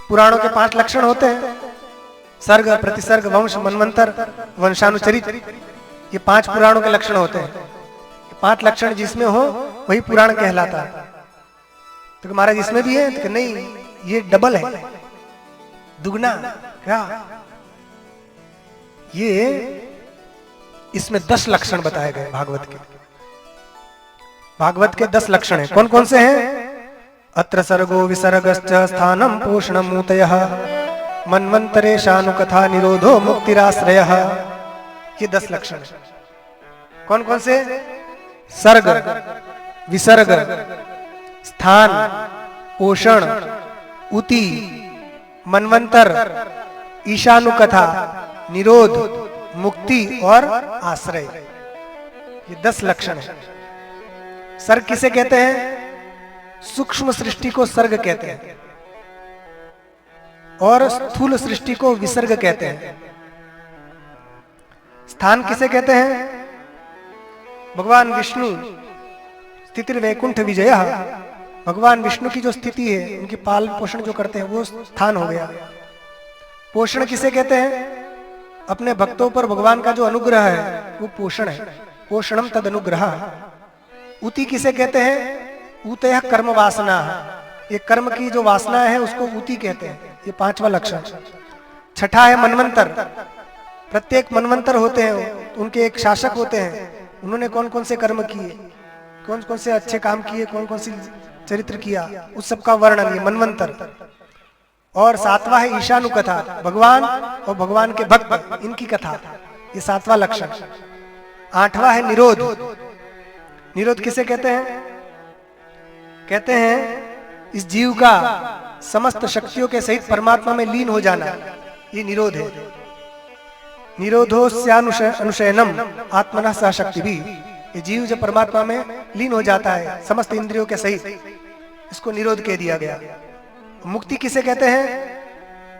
पुराणों के 5 लक्षण होते हैं, सर्ग, प्रतिसर्ग, वंश, मनवंतर, वंशानुचरित। ये 5 पुराणों के लक्षण होते हैं। 5 लक्षण जिसमें हो वही पुराण कहलाता है। तो महाराज इसमें भी है? तो नहीं, ये डबल है, दुगना। क्या ये इसमें 10 लक्षण बताए गए भागवत के 10 लक्षण हैं। कौन कौन से हैं? अत्र सर्गो विसर्गश्च स्थानं पोषणं मूतयः मन्वन्तरेशानुकथा निरोधो मुक्तिराश्रयः। ये 10 लक्षण हैं। कौन कौन से? सर्ग, विसर्ग, स्थान, पोषण, उति, मनवंतर, ईशानुकथा, निरोध, मुक्ति और आश्रय। ये 10 लक्षण है। सर्ग किसे कहते हैं? सूक्ष्म सृष्टि को सर्ग कहते हैं और स्थूल सृष्टि को विसर्ग कहते हैं। स्थान किसे कहते हैं? भगवान विष्णु स्थिति वैकुंठ विजय, भगवान विष्णु की जो स्थिति है, उनकी पाल पोषण जो करते हैं वो स्थान हो गया। पोषण किसे कहते हैं? अपने भक्तों पर भगवान का जो अनुग्रह है वो पोषण है, पोषणम तद अनुग्रह। उति किसे कहते हैं? ऊतयः कर्म वासना, ये कर्म की जो वासना है उसको ऊति कहते हैं। ये 5वां लक्षण। छठा है मनवंतर। प्रत्येक मनवंतर होते हैं, उनके एक शासक होते हैं, उन्होंने कौन कौन से कर्म किए, कौन कौन से अच्छे काम किए, कौन कौन सी चरित्र किया, उस सब का वर्णन ये मनवंतर। और 7वां है ईशानुकथा, भगवान और भगवान के भक्त इनकी कथा, ये 7वां लक्षण। 8वां है निरोध। निरोध किसे कहते हैं? कहते हैं इस जीव का समस्त शक्तियों के सहित परमात्मा में लीन हो जाना, ये निरोध है। निरोधोस्यानुशयनम आत्मनः सह शक्ति भी, ये जीव जब परमात्मा में लीन हो जाता है समस्त इंद्रियों के सहित, इसको निरोध कह दिया गया। मुक्ति किसे कहते हैं?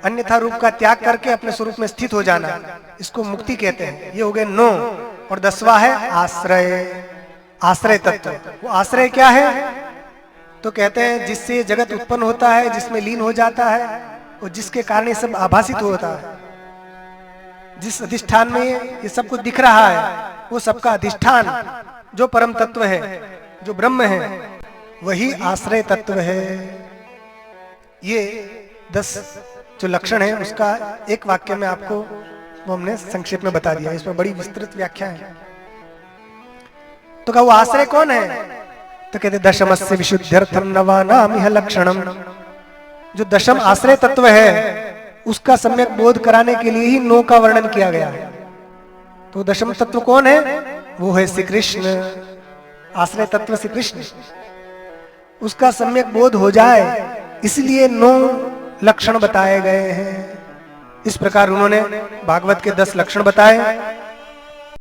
अन्यथा रूप का त्याग करके अपने स्वरूप में स्थित हो जाना, इसको मुक्ति कहते हैं। ये हो गए 9। और 10वां है आश्रय। आश्रय तत्व, वो आश्रय क्या है? तो कहते हैं जिससे जगत उत्पन्न होता है, जिसमें लीन हो जाता है और जिसके कारण ये सब आभासित होता है, जिस अधिष्ठान में ये सब कुछ दिख रहा है, वो सबका अधिष्ठान जो परम तत्व है, जो ब्रह्म है, वही आश्रय तत्व है। ये 10 जो लक्षण है उसका एक वाक्य में आपको वो हमने संक्षेप में बता दिया। इसमें बड़ी विस्तृत व्याख्या है। तो क्या वो आश्रय कौन है? तो कहते दशमस्य विशुद्ध्यर्थम नवानामिह लक्षणम। जो दशम आश्रय तत्व है उसका सम्यक बोध कराने के लिए ही 9 का वर्णन किया गया है। तो दशम तत्व कौन है? वो है श्री कृष्ण। आश्रय तत्व श्री कृष्ण, उसका सम्यक बोध हो जाए इसलिए 9 लक्षण बताए गए हैं। इस प्रकार उन्होंने भागवत के 10 लक्षण बताए